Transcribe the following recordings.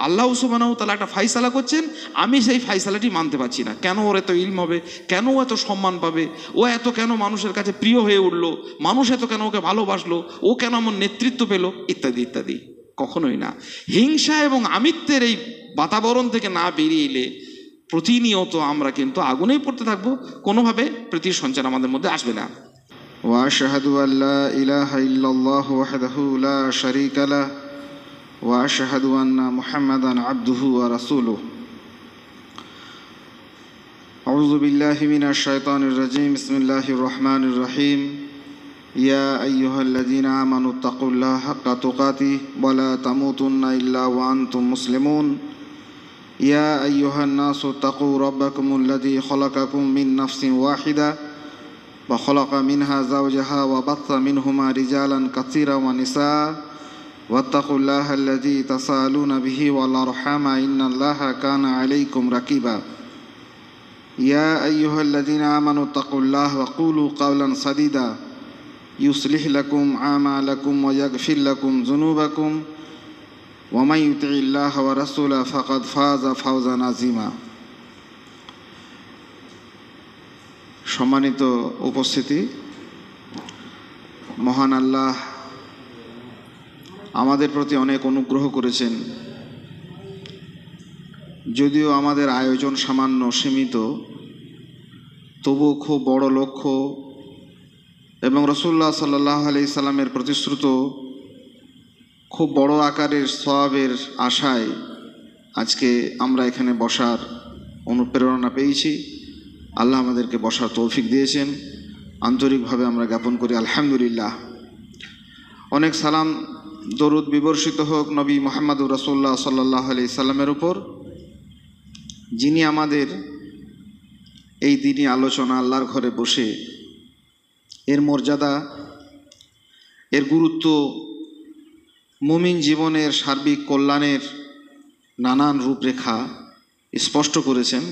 আল্লাহ সুবহানাহু ওয়া তাআলা একটা ফায়সালা করছেন, আমি সেই ফায়সালাটি মানতে পারছি না। কেন ওর এত ইলম হবে, কেন ও এত সম্মান পাবে, ও এত কেন মানুষের কাছে প্রিয় হয়ে উঠলো, মানুষ এত কেন ওকে ভালোবাসলো, ও কেন এমন নেতৃত্ব পেল, ইত্যাদি ইত্যাদি। কখনোই না। হিংসা এবং আমিত্বের এই বাতাবরণ থেকে না বেরিয়ে এলে প্রতিনিয়ত আমরা কিন্তু আগুনেই পড়তে থাকবো, কোনোভাবে প্রীতির সঞ্চার আমাদের মধ্যে আসবে না। ওয়াশহাদু আল্লা ইলাহা ইল্লাল্লাহু ওয়াহদাহু লা শারীকা লাহু ওয়া আশহাদু আন্না মুহাম্মাদান আবদুহু ওয়া রাসূলুহু। আউযু বিল্লাহি মিনাশ শাইতানির রাজীম। বিসমিল্লাহির রহমানির রহিম। ইয়া আইয়ুহাল্লাযীনা আমানুত্তাকুল্লাহা হাক্কা তুকাতিহি ওয়া লা তামুতুন্না ইল্লা ওয়া আনতুম মুসলিমুন। ইয়া আইয়ুহান নাসু ইত্তাকু রাব্বাকুমুল্লাযী খালাকাকুম মিন নাফসিন ওয়াহিদা ওয়া খালাকা মিনহা যাওজাহা ওয়া বাথ্থা মিনহুমা রিজালান কাসীরা ওয়া নিসা ওয়াত্তাকুল্লাহা আল্লাযী তাসাআলুনা বিহি ওয়াল আরহামা ইন্নাল্লাহা কানা আলাইকুম রাকিবা। ইয়া আইয়ুহাল্লাযীনা আমানুত্তাকুল্লাহা ওয়া কুলু কাওলান সাদীদা ইউসলিহ লাকুম আমালাকুম ওয়া ইয়াগফির লাকুম যুনুবাকুম ওয়া মান ইউতিইল্লাহা ওয়া রাসূলাহু ফাকাদ ফাযা ফাওজান আযীমা। সম্মানিত উপস্থিতি, মহান আল্লাহ আমাদের প্রতি অনেক অনুগ্রহ করেছেন। যদিও আমাদের আয়োজন সামান্য সীমিত, তবুও খুব বড় লক্ষ্য এবং রাসূলুল্লাহ সাল্লাল্লাহু আলাইহি সাল্লামের প্রতিশ্রুত খুব বড় আকারের সওয়াবের আশায় আজকে আমরা এখানে বসার অনুপ্রেরণা পেয়েছি। আল্লাহ আমাদেরকে বসার তৌফিক দিয়েছেন, আন্তরিকভাবে আমরা জ্ঞাপন করি আলহামদুলিল্লাহ। অনেক সালাম দরুদ বিবর্ষিত হোক নবী মুহাম্মদুর রাসূলুল্লাহ সাল্লাল্লাহু আলাইহি সাল্লামের উপর, যিনি আমাদের এই দিনই আলোচনা আল্লাহর ঘরে বসে এর মর্যাদা, এর গুরুত্ব, মুমিন জীবনের সার্বিক কল্যাণের নানান রূপরেখা স্পষ্ট করেছেন,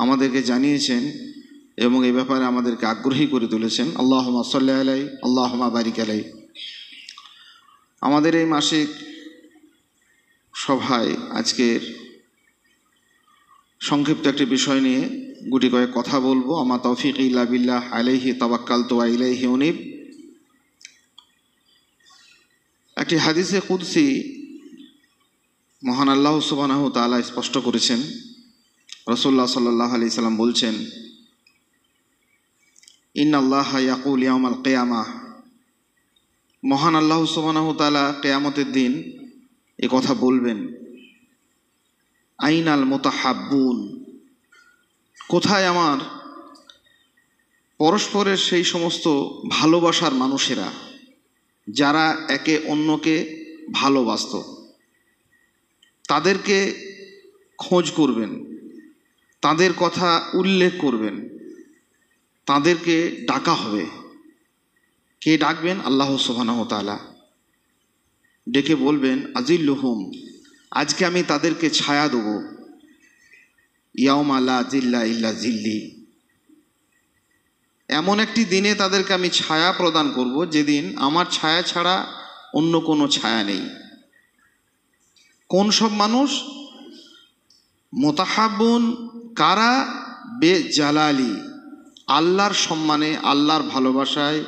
আমাদেরকে জানিয়েছেন এবং এই ব্যাপারে আমাদেরকে আগ্রহী করে তুলেছেন। আল্লাহুম্মা সাল্লি আলাইহি আল্লাহুম্মা বারিক আলাইহি। আমাদের এই মাসিক সভায় আজকের সংক্ষিপ্ত একটি বিষয় নিয়ে গুটি কয়েক কথা বলবো। আমা তৌফিক ইল্লা বিল্লাহ আলাইহি তাওয়াক্কালতু ওয়া ইলাইহি উনীব। একটি হাদিসে কুদসি মহান আল্লাহ সুবহানাহু ওয়া তাআলা স্পষ্ট করেছেন। রাসূলুল্লাহ সাল্লাল্লাহু আলাইহি সাল্লাম বলছেন, ইন্নাল্লাহা ইয়াকুল ইয়াউমাল কিয়ামাহ। মহান আল্লাহ সুবহানাহু ওয়া তাআলা কিয়ামতের দিন এ কথা বলবেন, আইনাল মুতাহাব্বুন, কোথায় আমার পরস্পরের সেই সমস্ত ভালোবাসার মানুষেরা যারা একে অন্যকে ভালোবাসত, তাদেরকে খোঁজ করবেন, তাদের কথা উল্লেখ করবেন, তাদেরকে ডাকা হবে। কে ডাকবেন? আল্লাহ সুবহানাহু ওয়া তাআলা ডেকে বলবেন, আজিল্লুহুম, আজকে আমি তাদেরকে ছায়া দেব, ইয়াউমা লা জিল্লা ইল্লা জিল্লি, এমন একটি দিনে তাদেরকে আমি ছায়া প্রদান করব যেদিন আমার ছায়া ছাড়া অন্য কোনো ছায়া নেই। কোন সব মানুষ? মুতাহাব্বুন, কারা? বে জালালি, আল্লাহর সম্মানে, আল্লাহর ভালোবাসায়,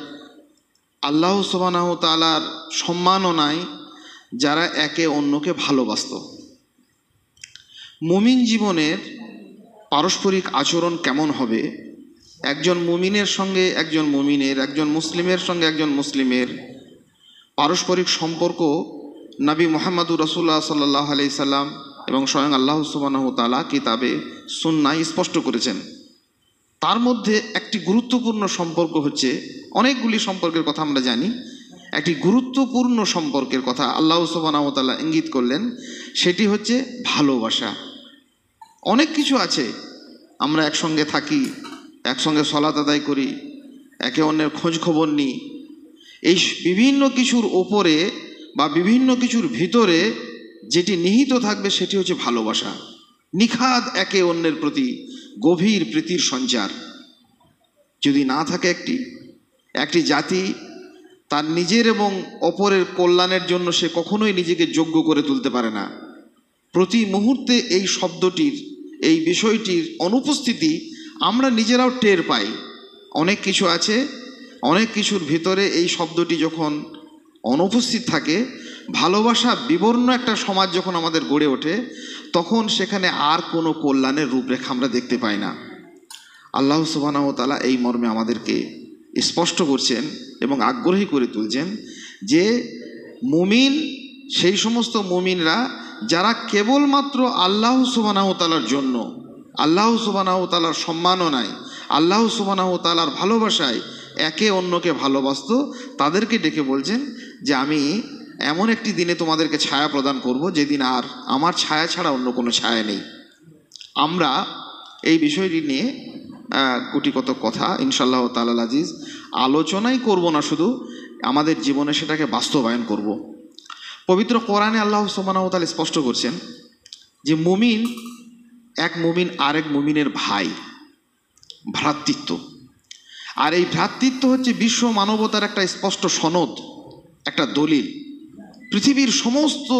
আল্লাহ সুবহানাহু ওয়া তাআলার সম্মাননায় যারা একে অন্যকে ভালোবাসত। মুমিন জীবনের পারস্পরিক আচরণ কেমন হবে? একজন মুমিনের সঙ্গে একজন মুমিনের, একজন মুসলিমের সঙ্গে একজন মুসলিমের পারস্পরিক সম্পর্ক নবী মুহাম্মদুর রাসূলুল্লাহ সাল্লাল্লাহু আলাইহি সাল্লাম এবং স্বয়ং আল্লাহ সুবহানাহু ওয়া তাআলা কিতাবে সুন্নায় স্পষ্ট করেছেন। তার মধ্যে একটি গুরুত্বপূর্ণ সম্পর্ক হচ্ছে, অনেকগুলি সম্পর্কের কথা আমরা জানি, একটি গুরুত্বপূর্ণ সম্পর্কের কথা আল্লাহ সুবহানাহু ওয়া তাআলা ইঙ্গিত করলেন, সেটি হচ্ছে ভালোবাসা। অনেক কিছু আছে, আমরা একসঙ্গে থাকি, একসঙ্গে সালাত আদায় করি, একে অন্যের খোঁজ খবর নিই, এই বিভিন্ন কিছুর ওপরে বা বিভিন্ন কিছুর ভিতরে যেটি নিহিত থাকবে সেটি হচ্ছে ভালোবাসা। নিখাদ একে অন্যের প্রতি গভীর প্রীতির সঞ্চার যদি না থাকে, একটি জাতি তার নিজের এবং অপরের কল্যাণের জন্য সে কখনোই নিজেকে যোগ্য করে তুলতে পারে না। প্রতি মুহূর্তে এই শব্দটির, এই বিষয়টির অনুপস্থিতি আমরা নিজেরাও টের পাই। অনেক কিছু আছে, অনেক কিছুর ভিতরে এই শব্দটি যখন অনুপস্থিত থাকে, ভালোবাসা বিবর্ণ একটা সমাজ যখন আমাদের গড়ে ওঠে, তখন সেখানে আর কোনো কল্যাণের রূপরেখা আমরা দেখতে পাই না। আল্লাহ সুবহানাহু ওয়া তাআলা এই মর্মে আমাদেরকে স্পষ্ট করছেন এবং আগ্রহী করে তুলছেন যে মুমিন সেই সমস্ত মুমিনরা যারা কেবলমাত্র আল্লাহ সুবহানাহু ওয়া তাআলার জন্য, আল্লাহ সুবহানাহু ওয়া তাআলার সম্মাননায়, আল্লাহ সুবহানাহু ওয়া তাআলার ভালোবাসায় একে অন্যকে ভালোবাসত, তাদেরকে ডেকে বলছেন যে আমি এমন একটি দিনে তোমাদেরকে ছায়া প্রদান করব যেদিন আর আমার ছায়া ছাড়া অন্য কোনো ছায়া নেই। আমরা এই বিষয়টি নিয়ে গুটি কত কথা ইনশাআল্লাহ তাআলা আজিজ আলোচনাই করব না, শুধু আমাদের জীবনে সেটাকে বাস্তবায়ন করব। পবিত্র কোরআনে আল্লাহ সুবহানাহু ওয়া তাআলা স্পষ্ট করছেন যে মুমিন, এক মুমিন আরেক মুমিনের ভাই, ভ্রাতৃত্ব। আর এই ভ্রাতৃত্ব হচ্ছে বিশ্ব মানবতার একটা স্পষ্ট সনদ, একটা দলিল, পৃথিবীর সমস্ত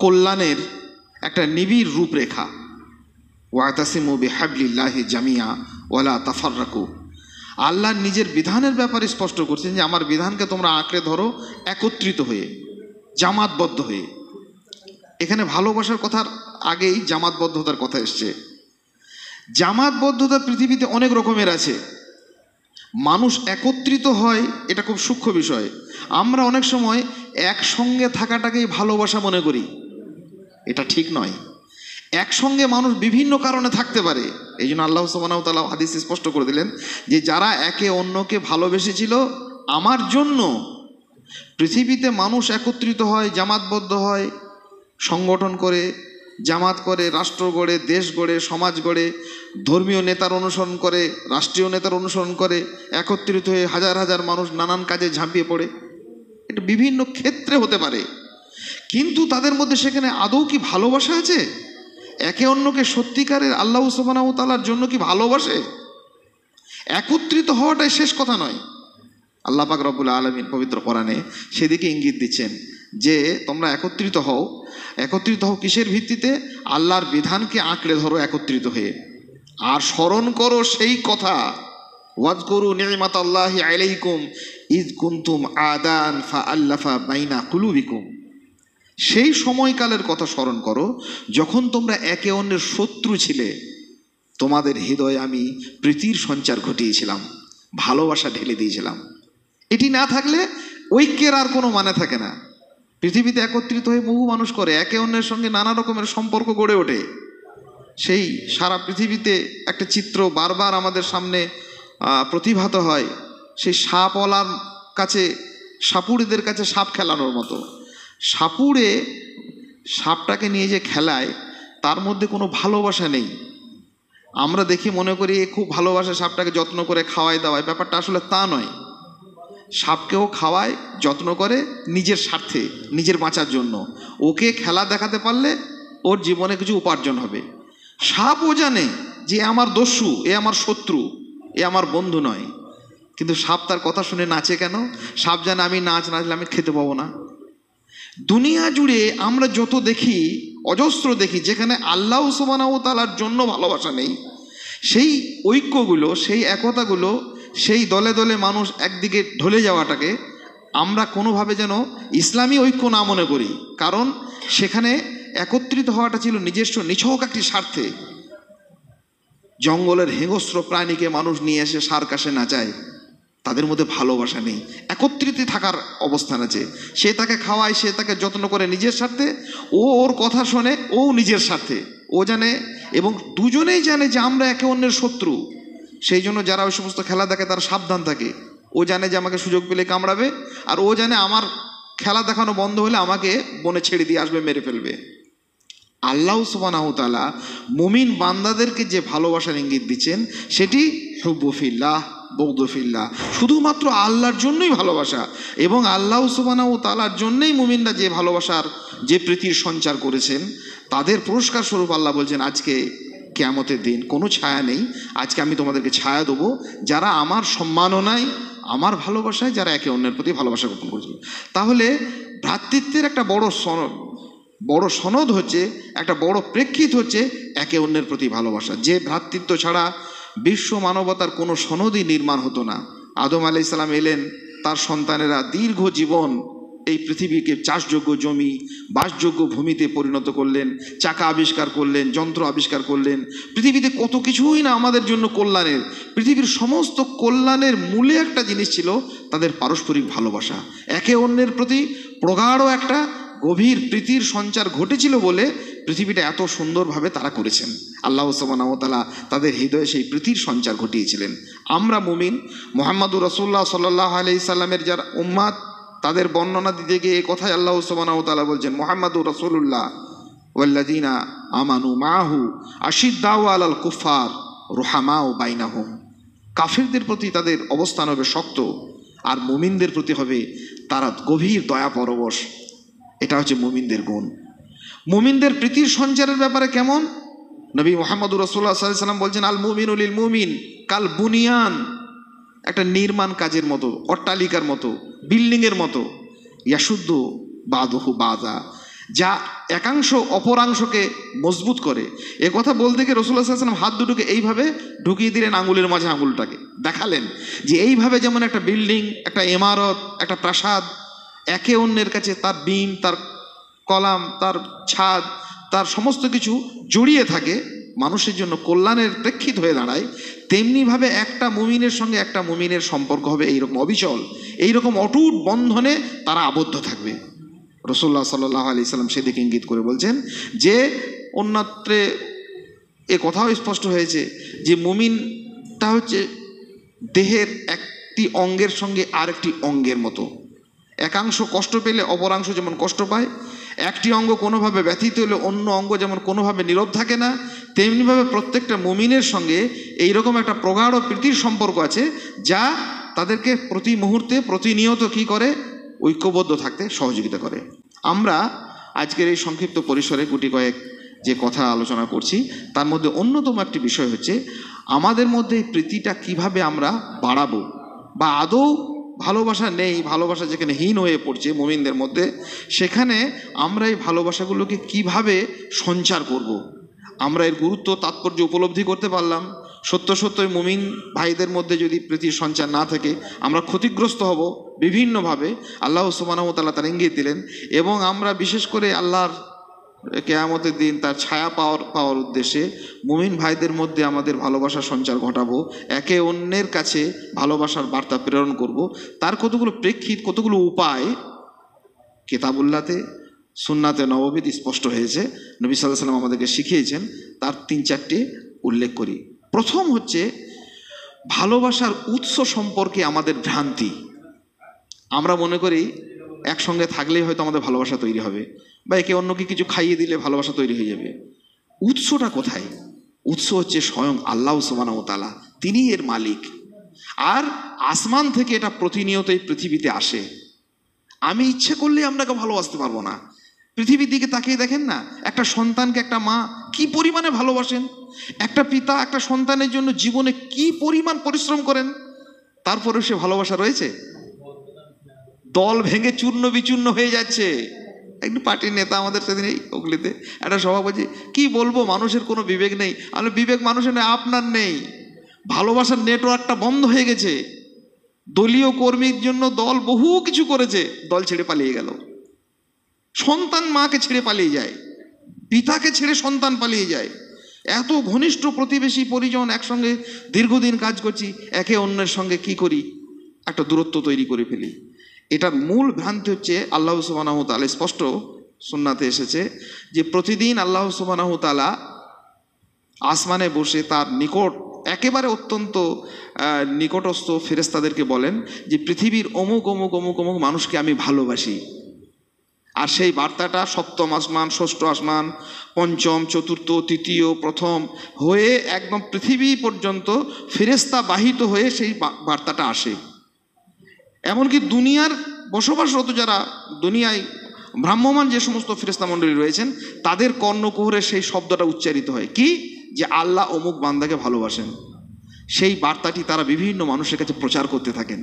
কল্যাণের একটা নিবিড় রূপরেখা। ওয়াতাসিমু বিহাবলিল্লাহি জামিয়া ওয়ালা তাফাররাকু। আল্লাহ নিজের বিধানের ব্যাপারে স্পষ্ট করছেন যে আমার বিধানকে তোমরা আঁকড়ে ধরো একত্রিত হয়ে, জামাতবদ্ধ হয়ে। এখানে ভালোবাসার কথার আগেই জামাতবদ্ধতার কথা এসছে। জামাতবদ্ধতা পৃথিবীতে অনেক রকমের আছে। মানুষ একত্রিত হয়, এটা খুব সূক্ষ্ম বিষয়। আমরা অনেক সময় একসঙ্গে থাকাটাকেই ভালোবাসা মনে করি, এটা ঠিক নয়। একসঙ্গে মানুষ বিভিন্ন কারণে থাকতে পারে। এই জন্য আল্লাহ সুবহানাহু ওয়া তাআলা হাদিসে স্পষ্ট করে দিলেন যে যারা একে অন্যকে ভালোবেসেছিল আমার জন্য। পৃথিবীতে মানুষ একত্রিত হয়, জামাতবদ্ধ হয়, সংগঠন করে, জামাত করে, রাষ্ট্র গড়ে, দেশ গড়ে, সমাজ গড়ে, ধর্মীয় নেতার অনুসরণ করে, রাষ্ট্রীয় নেতার অনুসরণ করে, একত্রিত হয়ে হাজার হাজার মানুষ নানান কাজে ঝাঁপিয়ে পড়ে। এটা বিভিন্ন ক্ষেত্রে হতে পারে, কিন্তু তাদের মধ্যে সেখানে আদৌ কি ভালোবাসা আছে? একে অন্যকে সত্যিকারের আল্লাহ সুবহানাহু ওয়া তাআলার জন্য কি ভালোবাসে? একত্রিত হওয়াটাই শেষ কথা নয়। আল্লাহ পাক রব্বুল আলামিন পবিত্র কোরআনে সেদিকে ইঙ্গিত দিচ্ছেন যে তোমরা একত্রিত হও। একত্রিত হও কিসের ভিত্তিতে? আল্লাহর বিধানকে আঁকড়ে ধরো একত্রিত হয়ে, আর স্মরণ করো সেই কথা, ওয়াজকুরু নি'মাতাল্লাহি আলাইকুম ইয কুনতুম আদান ফাআল্লাফা বাইনা কুলুবিকুম। সেই সময়কালের কথা স্মরণ করো যখন তোমরা একে অন্যের শত্রু ছিলে, তোমাদের হৃদয়ে আমি প্রীতির সঞ্চার ঘটিয়েছিলাম, ভালোবাসা ঢেলে দিয়েছিলাম। এটি না থাকলে ঐক্যের আর কোনো মানে থাকে না। পৃথিবীতে একত্রিত হয়ে বহু মানুষ করে, একে অন্যের সঙ্গে নানা রকমের সম্পর্ক গড়ে ওঠে। সেই সারা পৃথিবীতে একটা চিত্র বারবার আমাদের সামনে প্রতিভাত হয়, সেই সাপওয়ালার কাছে, সাপুড়েদের কাছে সাপ খেলানোর মতো। সাপুড়ে সাপটাকে নিয়ে যে খেলায়, তার মধ্যে কোনো ভালোবাসা নেই। আমরা দেখি মনে করি এ খুব ভালোবাসে, সাপটাকে যত্ন করে খাওয়ায় দাওয়ায়। ব্যাপারটা আসলে তা নয়। সাপকেও খাওয়ায়, যত্ন করে নিজের স্বার্থে, নিজের বাঁচার জন্য। ওকে খেলা দেখাতে পারলে ওর জীবনে কিছু উপার্জন হবে। সাপও জানে যে আমার দস্যু, এ আমার শত্রু, এ আমার বন্ধু নয়, কিন্তু সাপ তার কথা শুনে নাচে কেন? সাপ জানে আমি নাচলে আমি খেতে পাবো না। দুনিয়া জুড়ে আমরা যত দেখি, অজস্র দেখি, যেখানে আল্লাহ সুবহানাহু ওয়া তাআলার জন্য ভালোবাসা নেই, সেই ঐক্যগুলো, সেই একতাগুলো, সেই দলে দলে মানুষ একদিকে ঢলে যাওয়াটাকে আমরা কোনোভাবে যেন ইসলামী ঐক্য না মনে করি। কারণ সেখানে একত্রিত হওয়াটা ছিল নিজস্ব নিছক একটি স্বার্থে। জঙ্গলের হিংস্র প্রাণীকে মানুষ নিয়ে এসে সার্কাসে নাচায়, তাদের মধ্যে ভালোবাসা নেই। একত্রিত থাকার অবস্থান আছে। সে তাকে খাওয়ায়, সে তাকে যত্ন করে নিজের স্বার্থে, ও ওর কথা শোনে, ও নিজের স্বার্থে। ও জানে এবং দুজনেই জানে যে আমরা একে অন্যের শত্রু। সেই জন্য যারা ওই সমস্ত খেলা দেখে তারা সাবধান থাকে। ও জানে যে আমাকে সুযোগ পেলে কামড়াবে, আর ও জানে আমার খেলা দেখানো বন্ধ হলে আমাকে বনে ছেড়ে দিয়ে আসবে, মেরে ফেলবে। আল্লাহ সুবহানাহু ওয়া তাআলা মুমিন বান্দাদেরকে যে ভালোবাসার ইঙ্গিত দিচ্ছেন সেটি হুব্বু ফিল্লাহ, বুগদু ফিল্লাহ, শুধুমাত্র আল্লাহর জন্যই ভালোবাসা। এবং আল্লাহ সুবহানাহু ওয়া তাআলার জন্যই মুমিনরা যে ভালোবাসার, যে প্রীতির সঞ্চার করেছেন, তাদের পুরস্কার স্বরূপ আল্লাহ বলছেন আজকে কিয়ামতের দিন কোনো ছায়া নেই। আজকে আমি তোমাদেরকে ছায়া দেবো যারা আমার সম্মাননায়, আমার ভালোবাসায়, যারা একে অন্যের প্রতি ভালোবাসা জ্ঞাপন করেছিল। তাহলে ভ্রাতৃত্বের একটা বড় বড় সনদ হচ্ছে, একটা বড় প্রেক্ষিত হচ্ছে একে অন্যের প্রতি ভালোবাসা। যে ভ্রাতৃত্ব ছাড়া বিশ্ব মানবতার কোনো সনদই নির্মাণ হতো না। আদম আলাইহিস সালাম এলেন, তার সন্তানেরা দীর্ঘ জীবন এই পৃথিবীকে চাষযোগ্য জমি, বাসযোগ্য ভূমিতে পরিণত করলেন, চাকা আবিষ্কার করলেন, যন্ত্র আবিষ্কার করলেন। পৃথিবীতে কত কিছুই না আমাদের জন্য কল্যাণের। পৃথিবীর সমস্ত কল্যাণের মূলে একটা জিনিস ছিল তাদের পারস্পরিক ভালোবাসা। একে অন্যের প্রতি প্রগাঢ় একটা গভীর প্রীতির সঞ্চার ঘটেছিল বলে পৃথিবীটা এত সুন্দরভাবে তারা করেছেন। আল্লাহ সুবহানাহু ওয়া তাআলা তাদের হৃদয়ে সেই প্রীতির সঞ্চার ঘটিয়েছিলেন। আমরা মুমিন, মুহাম্মদুর রাসূলুল্লাহ সাল্লাল্লাহু আলাইহি সাল্লামের যারা উম্মাত, তাদের বর্ণনা দিতে গিয়ে এই কথাই আল্লাহ সুবহানাহু ওয়া তাআলা বলছেন, মুহাম্মাদুর রাসূলুল্লাহ ওয়াল্লাযীনা আমানু মাআহু আশিদ্দাউ আলাল কুফার রুহামাউ বাইনাহুম। কাফিরদের প্রতি তাদের অবস্থান হবে শক্ত, আর মুমিনদের প্রতি হবে তারা গভীর দয়া পরবশ। এটা হচ্ছে মুমিনদের গুণ। মুমিনদের প্রীতির সঞ্চারের ব্যাপারে কেমন? নবী মুহাম্মদুর রাসূলুল্লাহ সাল্লাল্লাহু আলাইহি ওয়াসাল্লাম বলছেন, আল মুমিনু লিল মুমিন কাল বুনিয়ান, একটা নির্মাণ কাজের মতো, অট্টালিকার মতো, বিল্ডিংয়ের মতো। ইয়াশুদ্দু বাদুহু বাদা, যা একাংশ অপরাংশকে মজবুত করে। এ কথা বলতে গিয়ে রাসূলুল্লাহ সাল্লাল্লাহু আলাইহি ওয়াসাল্লাম হাত দুটোকে এইভাবে ঢুকিয়ে দিলেন আঙুলের মাঝে আঙুলটাকে, দেখালেন যে এইভাবে যেমন একটা বিল্ডিং, একটা ইমারত, একটা প্রাসাদ একে অন্যের কাছে তার বিম, তার কলাম, তার ছাদ, তার সমস্ত কিছু জড়িয়ে থাকে, মানুষের জন্য কল্যাণের প্রেক্ষিত হয়ে দাঁড়ায়, তেমনিভাবে একটা মুমিনের সঙ্গে একটা মুমিনের সম্পর্ক হবে এইরকম অবিচল, এইরকম অটুট বন্ধনে তারা আবদ্ধ থাকবে। রাসূলুল্লাহ সাল্লাল্লাহু আলাইহি সাল্লাম সেদিকে ইঙ্গিত করে বলছেন যে অন্যত্রে এ কথাও স্পষ্ট হয়েছে যে মুমিনটা হচ্ছে দেহের একটি অঙ্গের সঙ্গে আরেকটি অঙ্গের মতো। একাংশ কষ্ট পেলে অপরাংশ যেমন কষ্ট পায়, একটি অঙ্গ কোনোভাবে ব্যথিত হলে অন্য অঙ্গ যেমন কোনোভাবে নীরব থাকে না, তেমনিভাবে প্রত্যেকটা মুমিনের সঙ্গে এইরকম একটা প্রগাঢ় প্রীতির সম্পর্ক আছে, যা তাদেরকে প্রতি মুহূর্তে প্রতিনিয়ত কি করে? ঐক্যবদ্ধ থাকতে সহযোগিতা করে। আমরা আজকের এই সংক্ষিপ্ত পরিসরে গুটি কয়েক যে কথা আলোচনা করছি, তার মধ্যে অন্যতম একটি বিষয় হচ্ছে আমাদের মধ্যে এই প্রীতিটা কিভাবে আমরা বাড়াবো, বা আদৌ ভালোবাসা নেই, ভালোবাসা যেখানে হীন হয়ে পড়ছে মুমিনদের মধ্যে, সেখানে আমরা এই ভালোবাসাগুলোকে কিভাবে সঞ্চার করব। আমরা এর গুরুত্ব তাৎপর্য উপলব্ধি করতে পারলাম। সত্য সত্যই মুমিন ভাইদের মধ্যে যদি প্রীতির সঞ্চার না থাকে আমরা ক্ষতিগ্রস্ত হব বিভিন্নভাবে। আল্লাহ সুবহানাহু ওয়া তাআলা তার ইঙ্গিত দিলেন, এবং আমরা বিশেষ করে আল্লাহর কিয়ামতের দিন তার ছায়া পাওয়ার উদ্দেশ্যে মুমিন ভাইদের মধ্যে আমাদের ভালোবাসার সঞ্চার ঘটাবো, একে অন্যের কাছে ভালোবাসার বার্তা প্রেরণ করব। তার কতগুলো প্রেক্ষিত, কতগুলো উপায় কিতাবুল্লাহতে, সুন্নাতে নববীতে স্পষ্ট হয়েছে, নবী সাল্লাল্লাহু আলাইহি ওয়াসাল্লাম আমাদেরকে শিখিয়েছেন। তার 3-4টি উল্লেখ করি। প্রথম হচ্ছে ভালোবাসার উৎস সম্পর্কে আমাদের ভ্রান্তি। আমরা মনে করি একসঙ্গে থাকলেই হয়তো আমাদের ভালোবাসা তৈরি হবে, বা একে অন্যকে কিছু খাইয়ে দিলে ভালোবাসা তৈরি হয়ে যাবে। উৎসটা কোথায়? উৎস হচ্ছে স্বয়ং আল্লাহ সুবহানাহু ওয়া তাআলা, তিনি এর মালিক। আর আসমান থেকে এটা প্রতিনিয়ত এই পৃথিবীতে আসে। আমি ইচ্ছে করলেই আপনাকে ভালোবাসতে পারবো না। পৃথিবীর দিকে তাকিয়ে দেখেন না, একটা সন্তানকে একটা মা কি পরিমাণে ভালোবাসেন, একটা পিতা একটা সন্তানের জন্য জীবনে কি পরিমাণ পরিশ্রম করেন, তারপরে সে ভালোবাসা রয়েছে? দল ভেঙে চূর্ণ বিচূর্ণ হয়ে যাচ্ছে। একটু পার্টির নেতা আমাদের সেদিন এই হুগলিতে একটা সভা বলছে, কি বলবো, মানুষের কোনো বিবেক নেই। আমি বিবেক মানুষের নেই, আপনার নেই। ভালোবাসার নেটওয়ার্কটা বন্ধ হয়ে গেছে। দলীয় কর্মীর জন্য দল বহু কিছু করেছে, দল ছেড়ে পালিয়ে গেল। সন্তান মাকে ছেড়ে পালিয়ে যায়, পিতাকে ছেড়ে সন্তান পালিয়ে যায়। এত ঘনিষ্ঠ প্রতিবেশী পরিজন একসঙ্গে দীর্ঘদিন কাজ করছি, একে অন্যের সঙ্গে কি করি? একটা দূরত্ব তৈরি করে ফেলি। এটার মূল ভ্রান্তি হচ্ছে আল্লাহ সুবহানাহু ওয়া তাআলা স্পষ্ট সুন্নাতে এসেছে যে প্রতিদিন আল্লাহ সুবহানাহু ওয়া তাআলা আসমানে বসে তার নিকট একেবারে অত্যন্ত নিকটস্থ ফেরেশতাদেরকে বলেন যে পৃথিবীর অমুক অমুক অমুক অমুক মানুষকে আমি ভালোবাসি। আর সেই বার্তাটা সপ্তম আসমান, ষষ্ঠ আসমান, পঞ্চম, চতুর্থ, তৃতীয়, প্রথম হয়ে একদম পৃথিবী পর্যন্ত ফেরেশতা বাহিত হয়ে সেই বার্তাটা আসে। এমনকি দুনিয়ার বসবাসরত যারা দুনিয়ায় ভ্রাম্যমান যে সমস্ত ফেরেশতা মণ্ডলী রয়েছেন, তাদের কর্ণকুহরে সেই শব্দটা উচ্চারিত হয় কি? যে আল্লাহ অমুক বান্দাকে ভালোবাসেন। সেই বার্তাটি তারা বিভিন্ন মানুষের কাছে প্রচার করতে থাকেন।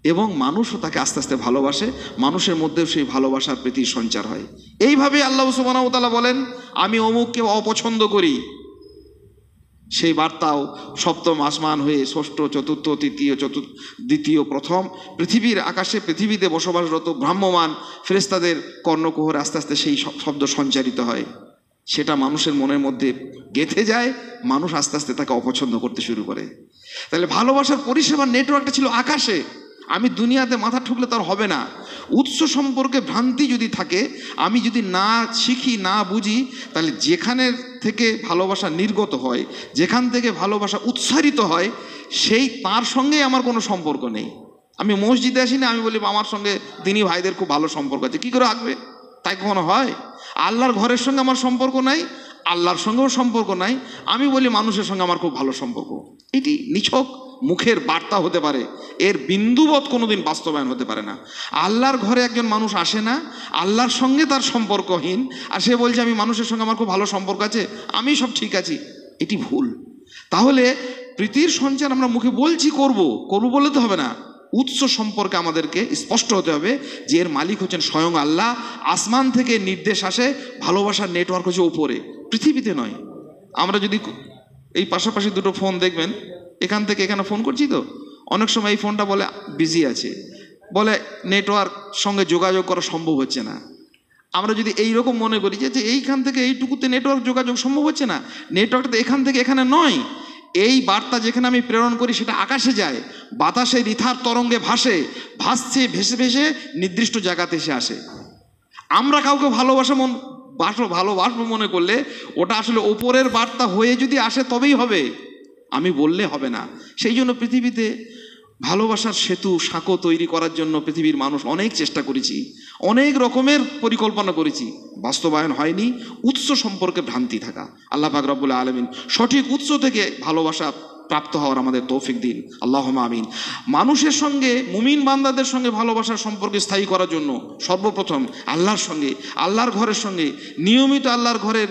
এবং মানুষও তাকে আস্তে আস্তে ভালোবাসে, মানুষের মধ্যেও সেই ভালোবাসার প্রীতির সঞ্চার হয়। এইভাবে আল্লাহ সুবহানাহু ওয়া তাআলা বলেন, আমি অমুককে অপছন্দ করি। সেই বার্তাও সপ্তম আসমান হয়ে ষষ্ঠ, চতুর্থ, তৃতীয়, দ্বিতীয়, প্রথম পৃথিবীর আকাশে, পৃথিবীতে বসবাসরত ভ্রাম্যমান ফেরেশতাদের কর্ণকুহরে আস্তে আস্তে সেই শব্দ সঞ্চারিত হয়। সেটা মানুষের মনের মধ্যে গেঁথে যায়, মানুষ আস্তে আস্তে তাকে অপছন্দ করতে শুরু করে। তাহলে ভালোবাসার পরিষেবার নেটওয়ার্কটা ছিল আকাশে। আমি দুনিয়াতে মাথা ঠুকলে তার হবে না। উৎস সম্পর্কে ভ্রান্তি যদি থাকে, আমি যদি না শিখি, না বুঝি, তাহলে যেখানে থেকে ভালোবাসা নির্গত হয়, যেখান থেকে ভালোবাসা উৎসারিত হয়, সেই তার সঙ্গে আমার কোনো সম্পর্ক নেই। আমি মসজিদে আসি না, আমি বলি আমার সঙ্গে দিনী ভাইদের খুব ভালো সম্পর্ক আছে। কী করে আসবে? তাই কখনো হয়? আল্লাহর ঘরের সঙ্গে আমার সম্পর্ক নাই, আল্লাহর সঙ্গেও সম্পর্ক নাই, আমি বলি মানুষের সঙ্গে আমার খুব ভালো সম্পর্ক। এটি নিছক মুখের বার্তা হতে পারে, এর বিন্দুবৎ কোনোদিন বাস্তবায়ন হতে পারে না। আল্লাহর ঘরে একজন মানুষ আসে না, আল্লাহর সঙ্গে তার সম্পর্কহীন, আর সে বলছে আমি মানুষের সঙ্গে আমার খুব ভালো সম্পর্ক আছে, আমি সব ঠিক আছি। এটি ভুল। তাহলে প্রীতির সঞ্চার আমরা মুখে বলছি করব বলে তো হবে না। উৎস সম্পর্কে আমাদেরকে স্পষ্ট হতে হবে যে এর মালিক হচ্ছেন স্বয়ং আল্লাহ। আসমান থেকে নির্দেশ আসে, ভালোবাসার নেটওয়ার্ক হচ্ছে উপরে, পৃথিবীতে নয়। আমরা যদি এই পাশাপাশি দুটো ফোন দেখবেন, এখান থেকে এখানে ফোন করছি তো, অনেক সময় এই ফোনটা বলে বিজি আছে, বলে নেটওয়ার্ক সঙ্গে যোগাযোগ করা সম্ভব হচ্ছে না। আমরা যদি এই রকম মনে করি যে এইখান থেকে এইটুকুতে নেটওয়ার্ক যোগাযোগ সম্ভব হচ্ছে না, নেটওয়ার্কটা এখান থেকে এখানে নয়। এই বার্তা যেখানে আমি প্রেরণ করি সেটা আকাশে যায়, বাতাসে রিথার তরঙ্গে ভাসছে, ভেসে ভেসে নির্দিষ্ট জায়গাতে এসে আসে। আমরা কাউকে ভালোবাসবো মনে করলে ওটা আসলে ওপরের বার্তা হয়ে যদি আসে তবেই হবে, আমি বললে হবে না। সেই জন্য পৃথিবীতে ভালোবাসার সেতু সাঁকো তৈরি করার জন্য পৃথিবীর মানুষ অনেক চেষ্টা করেছি, অনেক রকমের পরিকল্পনা করেছি, বাস্তবায়ন হয়নি। উৎস সম্পর্কে ভ্রান্তি থাকা। আল্লাহ পাক রব্বুল আলামিন সঠিক উৎস থেকে ভালোবাসা প্রাপ্ত হওয়ার আমাদের তৌফিক দিন, আল্লাহুম্মা আমিন। মানুষের সঙ্গে, মুমিন বান্দাদের সঙ্গে ভালোবাসার সম্পর্ক স্থায়ী করার জন্য সর্বপ্রথম আল্লাহর সঙ্গে, আল্লাহর ঘরের সঙ্গে নিয়মিত আল্লাহর ঘরের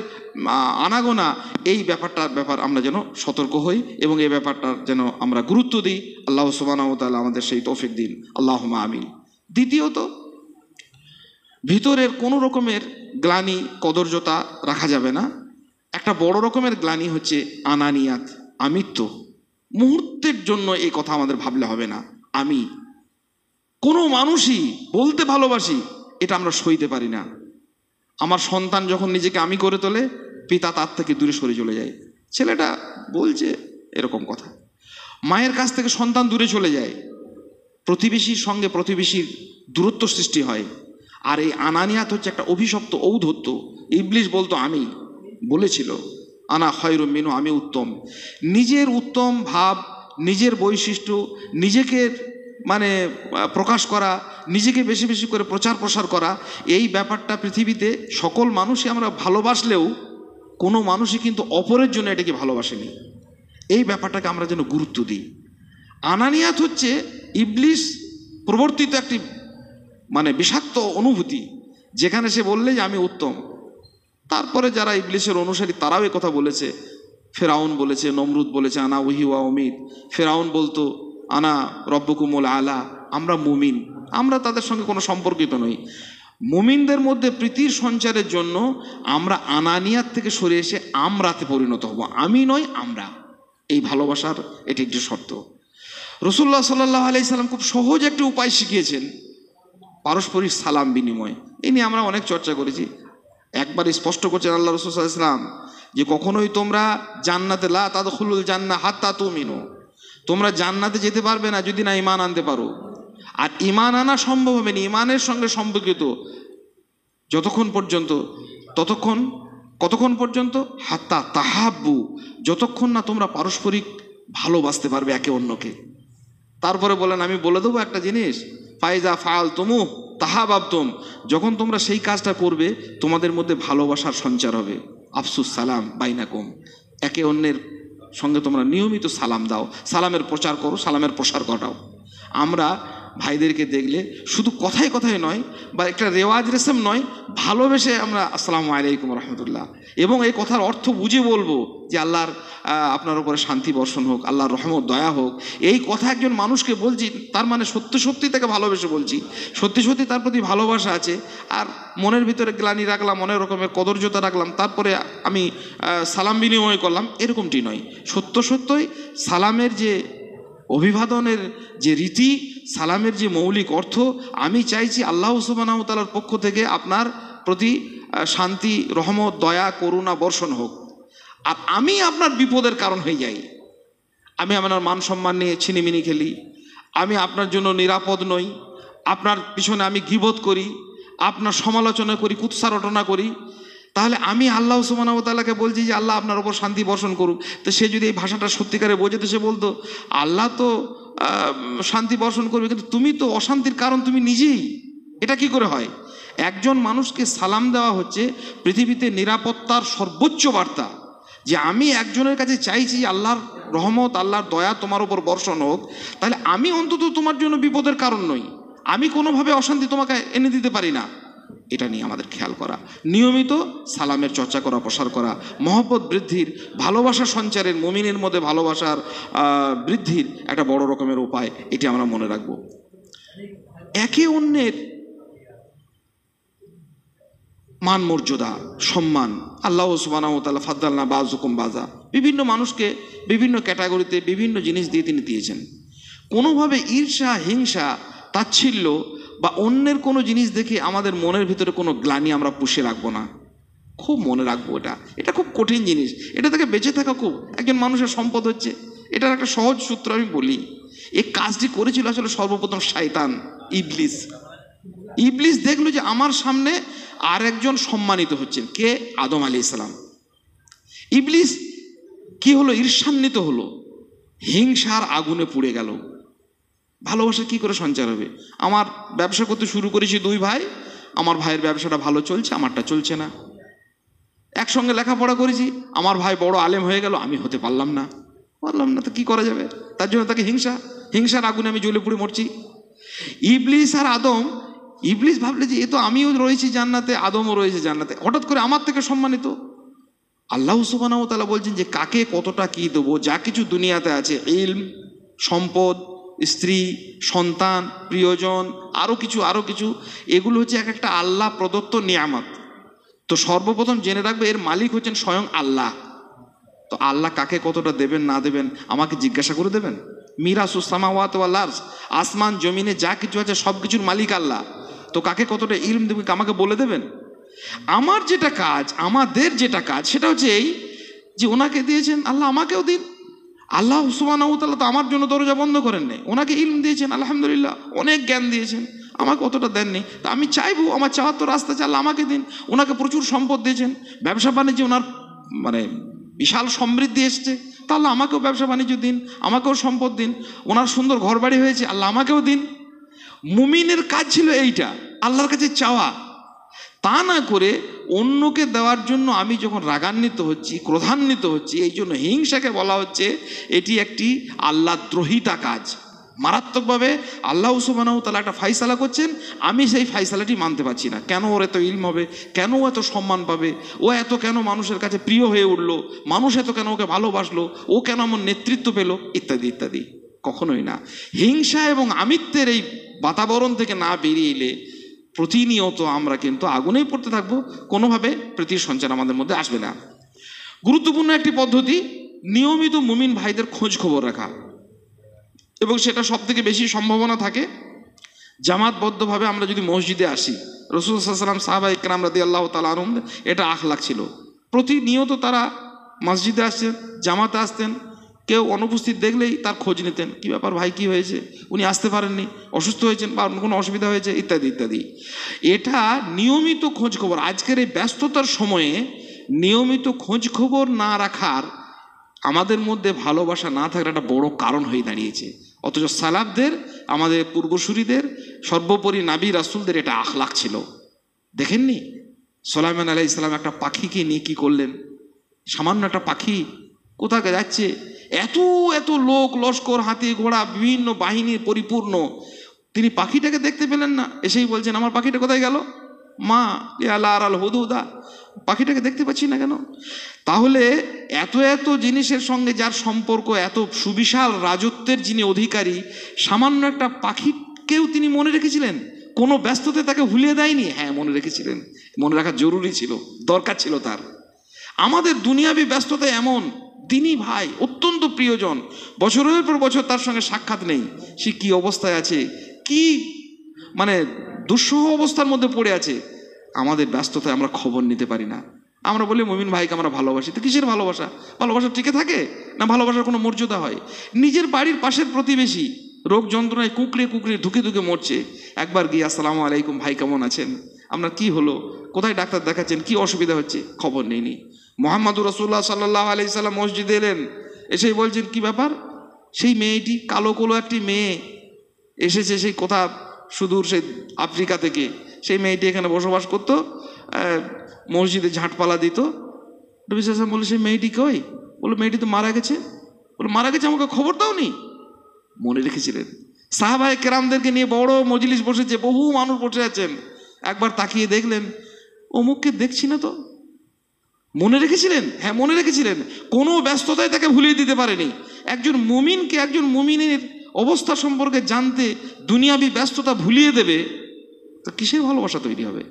আনাগোনা, এই ব্যাপার আমরা যেন সতর্ক হই এবং এই ব্যাপারটার যেন আমরা গুরুত্ব দিই। আল্লাহ সুবহানাহু ওয়া তাআলা আমাদের সেই তৌফিক দিন, আল্লাহুম্মা আমিন। দ্বিতীয়ত, ভিতরের কোনো রকমের গ্লানি, কদর্যতা রাখা যাবে না। একটা বড় রকমের গ্লানি হচ্ছে আনানিয়াত, আমিত্ব। মুহূর্তের জন্য এই কথা আমাদের ভাবলে হবে না। আমি কোনো মানুষই বলতে ভালোবাসি, এটা আমরা সইতে পারি না। আমার সন্তান যখন নিজেকে আমি করে তোলে, পিতা তার থেকে দূরে সরে চলে যায়। ছেলেটা বলছে এরকম কথা, মায়ের কাছ থেকে সন্তান দূরে চলে যায়, প্রতিবেশীর সঙ্গে প্রতিবেশীর দূরত্ব সৃষ্টি হয়। আর এই আনানিয়াত হচ্ছে একটা অভিশপ্ত ঔদ্ধত্য। ইবলিশ বলতো আমি, বলেছিল আনা খায়রুম মিনহু, আমি উত্তম। নিজের উত্তম ভাব, নিজের বৈশিষ্ট্য, নিজেকে প্রকাশ করা, নিজেকে বেশি বেশি করে প্রচার প্রসার করা, এই ব্যাপারটা পৃথিবীতে সকল মানুষই আমরা ভালোবাসলেও কোনো মানুষই কিন্তু অপরের জন্য এটাকে ভালোবাসেনি। এই ব্যাপারটাকে আমরা যেন গুরুত্ব দিই। আনানিয়াত হচ্ছে ইবলিশ প্রবর্তিত একটি বিষাক্ত অনুভূতি, যেখানে সে বললে যে আমি উত্তম। তারপরে যারা ইবলিশের অনুসারী তারাও এ কথা বলেছে। ফেরাউন বলেছে, নমরুদ বলেছে আনা ওহি ওয়া উমিদ। ফেরাউন বলতো আনা রব্বুকুমুল আলা, আমরা মুমিন, আমরা তাদের সঙ্গে কোনো সম্পর্কিত নই। মুমিনদের মধ্যে প্রীতির সঞ্চারের জন্য আমরা আনানিয়াত থেকে সরে এসে আমরাতে পরিণত হব, আমি নয় আমরা। এই ভালোবাসার এটি একটি শর্ত। রাসূলুল্লাহ সাল্লাল্লাহু আলাইহি সাল্লাম খুব সহজ একটি উপায় শিখিয়েছেন, পারস্পরিক সালাম বিনিময়। এই নিয়ে আমরা অনেক চর্চা করেছি। একবার স্পষ্ট করছেন আল্লাহ রাসূল সাল্লাল্লাহু আলাইহি সাল্লাম যে কখনোই তোমরা জান্নাতে লা তাদখুলুল জান্নাহ হাত্তা তুমিনু, তোমরা জান্নাতে যেতে পারবে না যদি না ঈমান আনতে পারো। আর ঈমান আনা সম্ভব হবে না, ঈমানের সঙ্গে সম্পর্কিত কতক্ষণ পর্যন্ত হাত্তা তাহাব্বু, যতক্ষণ না তোমরা পারস্পরিক ভালোবাসতে পারবে একে অন্যকে। তারপরে বলেন আমি বলে দেবো একটা জিনিস, ফাইজা ফাআলতুমু তাহাবাবতুম, যখন তোমরা সেই কাজটা করবে তোমাদের মধ্যে ভালোবাসার সঞ্চার হবে। আফসুস সালাম বাইনাকুম, একে অন্যের সঙ্গে তোমরা নিয়মিত সালাম দাও, সালামের প্রচার করো, সালামের প্রসার ঘটাও। আমরা ভাইদেরকে দেখলে শুধু কথায় কথায় নয় বা একটা রেওয়াজ রেসম নয়, ভালোবেসে আমরা আসসালামু আলাইকুম রহমতুল্লাহ, এবং এই কথার অর্থ বুঝে বলবো যে আল্লাহর আপনার উপরে শান্তি বর্ষণ হোক, আল্লাহর রহমত দয়া হোক। এই কথা একজন মানুষকে বলছি, তার মানে সত্যি সত্যি তাকে ভালোবেসে বলছি, সত্যি সত্যি তার প্রতি ভালোবাসা আছে। আর মনের ভিতরে গ্লানি রাখলাম, অনেক রকমের কদর্যতা রাখলাম, তারপরে আমি সালাম বিনিময় করলাম, এরকমটি নয়। সত্য সত্যই সালামের যে অভিবাদনের যে রীতি, সালামের যে মৌলিক অর্থ, আমি চাইছি আল্লাহ সুবহানাহু ওয়া তাআলার পক্ষ থেকে আপনার প্রতি শান্তি, রহমত, দয়া, করুণা বর্ষণ হোক। আর আমি আপনার বিপদের কারণ হয়ে যাই, আমি আপনার মান সম্মান নিয়ে ছিনিমিনি খেলি, আমি আপনার জন্য নিরাপদ নই, আপনার পিছনে আমি গীবত করি, আপনার সমালোচনা করি, কুৎসা রটনা করি, তাহলে আমি আল্লাহ সুবহানাহু ওয়া তাআলাকে বলছি যে আল্লাহ আপনার ওপর শান্তি বর্ষণ করুক। তো সে যদি এই ভাষাটা সত্যিকারে বোঝে, তো সে বলতো আল্লাহ তো শান্তি বর্ষণ করবে, কিন্তু তুমি তো অশান্তির কারণ তুমি নিজেই। এটা কি করে হয়? একজন মানুষকে সালাম দেওয়া হচ্ছে পৃথিবীতে নিরাপত্তার সর্বোচ্চ বার্তা, যে আমি একজনের কাছে চাইছি আল্লাহর রহমত, আল্লাহর দয়া তোমার উপর বর্ষণ হোক, তাহলে আমি অন্তত তোমার জন্য বিপদের কারণ নই, আমি কোনোভাবে অশান্তি তোমাকে এনে দিতে পারি না। এটা নিয়ে আমাদের খেয়াল করা, নিয়মিত সালামের চর্চা করা, প্রসার করা, মহব্বত বৃদ্ধির, ভালোবাসা সঞ্চারের, মুমিনের মধ্যে ভালোবাসার বৃদ্ধির একটা বড় রকমের উপায়, এটি আমরা মনে রাখবো। একে অন্যের মান মর্যাদা, সম্মান, আল্লাহ সুবহানাহু ওয়া তাআলা ফাদ্দালনা বাযুকুম বাযা, বিভিন্ন মানুষকে বিভিন্ন ক্যাটাগরিতে বিভিন্ন জিনিস দিয়ে তিনি দিয়েছেন। কোনোভাবে ঈর্ষা, হিংসা, তাচ্ছিল্য বা অন্যের কোনো জিনিস দেখে আমাদের মনের ভিতরে কোনো গ্লানি আমরা পুষে রাখবো না, খুব মনে রাখবো। এটা খুব কঠিন জিনিস, এটা থেকে বেঁচে থাকা খুব, একজন মানুষের সম্পদ হচ্ছে, এটার একটা সহজ সূত্র আমি বলি। এই কাজটি করেছিল আসলে সর্বপ্রথম শয়তান, ইবলিস। ইবলিস দেখলো যে আমার সামনে আর একজন সম্মানিত হচ্ছেন, কে? আদম আলাইহিস সালাম। ইবলিস কি হলো? ঈর্ষান্বিত হলো, হিংসার আগুনে পুড়ে গেল। ভালোবাসা কি করে সঞ্চার হবে? আমার ব্যবসা করতে শুরু করেছি দুই ভাই, আমার ভাইয়ের ব্যবসাটা ভালো চলছে, আমারটা চলছে না। একসঙ্গে লেখাপড়া করেছি, আমার ভাই বড় আলেম হয়ে গেল, আমি হতে পারলাম না। তো কি করা যাবে? তার জন্য তাকে হিংসার আগুনে আমি জ্বলে পুড়ে মরছি। ইবলিস আর আদম, ইবলিস ভাবলে যে এ তো আমিও রয়েছি জান্নাতে, আদমও রয়েছে জান্নাতে, হঠাৎ করে আমার থেকে সম্মানিত। আল্লাহ সুবহানাহু ওয়া তাআলা বলছেন যে কাকে কতটা কি দেবো, যা কিছু দুনিয়াতে আছে, ইলম, সম্পদ, স্ত্রী, সন্তান, প্রিয়জন, আরও কিছু, এগুলো হচ্ছে এক একটা আল্লাহ প্রদত্ত নিয়ামত। তো সর্বপ্রথম জেনে রাখবে এর মালিক হচ্ছেন স্বয়ং আল্লাহ। তো আল্লাহ কাকে কতটা দেবেন না দেবেন আমাকে জিজ্ঞাসা করে দেবেন? মিরাসুস সামাওয়াতি ওয়াল আরজ, আসমান জমিনে যা কিছু আছে সব কিছুর মালিক আল্লাহ। তো কাকে কতটা ইলম দেবেন আমাকে বলে দেবেন? আমার যেটা কাজ, আমাদের যেটা কাজ, সেটা হচ্ছে এই যে ওনাকে দিয়েছেন আল্লাহ, আমাকেও দিন। আল্লাহ সুবহানাহু ওয়া তাআলা তো আমার জন্য দরজা বন্ধ করেন নাই, ওনাকে ইলম দিয়েছেন, আলহামদুলিল্লাহ, অনেক জ্ঞান দিয়েছেন, আমাকে অতটা দেননি। তা আমি চাইবো, আমার চাওয়ার তো রাস্তা আছে, আল্লাহ আমাকে দিন। ওনাকে প্রচুর সম্পদ দিয়েছেন, ব্যবসা বাণিজ্যে ওনার মানে বিশাল সমৃদ্ধি এসছে, তা আল্লাহ আমাকেও ব্যবসা বাণিজ্য দিন, আমাকেও সম্পদ দিন। ওনার সুন্দর ঘরবাড়ি হয়েছে, আল্লাহ আমাকেও দিন। মুমিনের কাজ ছিল এইটা, আল্লাহর কাছে চাওয়া। তা না করে অন্যকে দেওয়ার জন্য আমি যখন রাগান্বিত হচ্ছি, ক্রোধান্বিত হচ্ছি, এই জন্য হিংসাকে বলা হচ্ছে এটি একটি আল্লাহদ্রোহিতা কাজ। মারাত্মকভাবে আল্লাহ সুবহানাহু ওয়া তাআলা একটা ফায়সালা করছেন, আমি সেই ফায়সালাটি মানতে পারছি না। কেন ওর এত ইলম হবে, কেন ও এত সম্মান পাবে, ও এত কেন মানুষের কাছে প্রিয় হয়ে উঠলো, মানুষ এত কেন ওকে ভালোবাসলো, ও কেন আমার নেতৃত্ব পেল, ইত্যাদি ইত্যাদি। কখনোই না। হিংসা এবং আমিত্বের এই বাতাবরণ থেকে না বেরিয়ে এলে প্রতিনিয়ত আমরা কিন্তু আগুনেই পড়তে থাকবো, কোনোভাবে প্রীতির সঞ্চার আমাদের মধ্যে আসবে না। গুরুত্বপূর্ণ একটি পদ্ধতি, নিয়মিত মুমিন ভাইদের খোঁজ খবর রাখা, এবং সেটা সব থেকে বেশি সম্ভাবনা থাকে জামাতবদ্ধভাবে আমরা যদি মসজিদে আসি। রাসূল সাল্লাল্লাহু আলাইহি ওয়াসাল্লাম, সাহাবা ইকরাম রাদিয়াল্লাহু তাআলা আনহুম, এটা আখলাক ছিল। প্রতিনিয়ত তারা মসজিদে আসতেন, জামাতে আসতেন, কেউ অনুপস্থিত দেখলেই তার খোঁজ নিতেন, কি ব্যাপার ভাই, কি হয়েছে, উনি আসতে পারেননি, অসুস্থ হয়েছেন বা কোনো অসুবিধা হয়েছে, ইত্যাদি ইত্যাদি। এটা নিয়মিত খোঁজ খবর, আজকের এই ব্যস্ততার সময়ে নিয়মিত খোঁজ খবর না রাখার, আমাদের মধ্যে ভালোবাসা না থাকার একটা বড় কারণ হয়ে দাঁড়িয়েছে। অথচ সালাফদের, আমাদের পূর্বসূরীদের, সর্বোপরি নবী রাসূলদের এটা আখলাক ছিল। দেখেননি সুলাইমান আলাইহিস সালাম একটা পাখিকে নিয়ে কি করলেন? সামান্য একটা পাখি কোথায় যাচ্ছে, এত এত লোক লস্কর, হাতি ঘোড়া, বিভিন্ন বাহিনীর পরিপূর্ণ, তিনি পাখিটাকে দেখতে পেলেন না, এসেই বলছেন আমার পাখিটা কোথায় গেল, মা আল্লাহ আর আল হুদুদা, পাখিটাকে দেখতে পাচ্ছি না কেন। তাহলে এত এত জিনিসের সঙ্গে যার সম্পর্ক, এত সুবিশাল রাজত্বের যিনি অধিকারী, সামান্য একটা পাখিকেও তিনি মনে রেখেছিলেন, কোনো ব্যস্ততায় তাকে ভুলিয়ে দেয়নি। হ্যাঁ, মনে রেখেছিলেন, মনে রাখা জরুরি ছিল, দরকার ছিল তার। আমাদের দুনিয়াবি ব্যস্ততায় এমন, তিনি ভাই অত্যন্ত প্রিয়জন, বছরের পর বছর তার সঙ্গে সাক্ষাৎ নেই, সে কি অবস্থায় আছে, কি মানে দুঃসহ অবস্থার মধ্যে পড়ে আছে, আমাদের ব্যস্ততায় আমরা খবর নিতে পারি না। আমরা বলি মুমিন ভাইকে আমরা ভালোবাসি, তো কিসের ভালোবাসা? ভালোবাসা টিকে থাকে না? ভালোবাসার কোনো মর্যাদা হয়? নিজের বাড়ির পাশের প্রতিবেশী রোগ যন্ত্রণায় কুকড়ে কুকড়ে ধুকে ধুকে মরছে, একবার গিয়ে আসসালামু আলাইকুম ভাই কেমন আছেন, আপনার কি হলো, কোথায় ডাক্তার দেখাচ্ছেন, কি অসুবিধা হচ্ছে, খবর নেইনি। মোহাম্মদুর রাসূলুল্লাহ সাল্লাল্লাহু আলাইহি সাল্লাম মসজিদে এলেন, এসেই বলছেন কি ব্যাপার, সেই মেয়েটি, কালো কালো একটি মেয়ে এসেছে সেই কোথা সুদূর সেই আফ্রিকা থেকে, সেই মেয়েটি এখানে বসবাস করতো, মসজিদে ঝাঁটপালা দিত। নবী সাল্লাল্লাহু আলাইহি ওয়াসাল্লাম বলে সেই মেয়েটি কই? বললো মেয়েটি তো মারা গেছে। বলে মারা গেছে, আমাকে খবর দাওনি? মনে রেখেছিলেন। সাহাবায়ে কেরামদেরকে নিয়ে বড় মজলিস বসেছে, বহু মানুষ বসে আছেন, একবার তাকিয়ে দেখলেন অমুককে দেখছি না তো। মনে রেখেছিলেন, হ্যাঁ মনে রেখেছিলেন, কোনো ব্যস্ততায় তাকে ভুলিয়ে দিতে পারেনি। একজন মুমিনকে, একজন মুমিনের অবস্থা সম্পর্কে জানতে দুনিয়াবি ব্যস্ততা ভুলিয়ে দেবে, তো কিসের ভালোবাসা তৈরি হবে?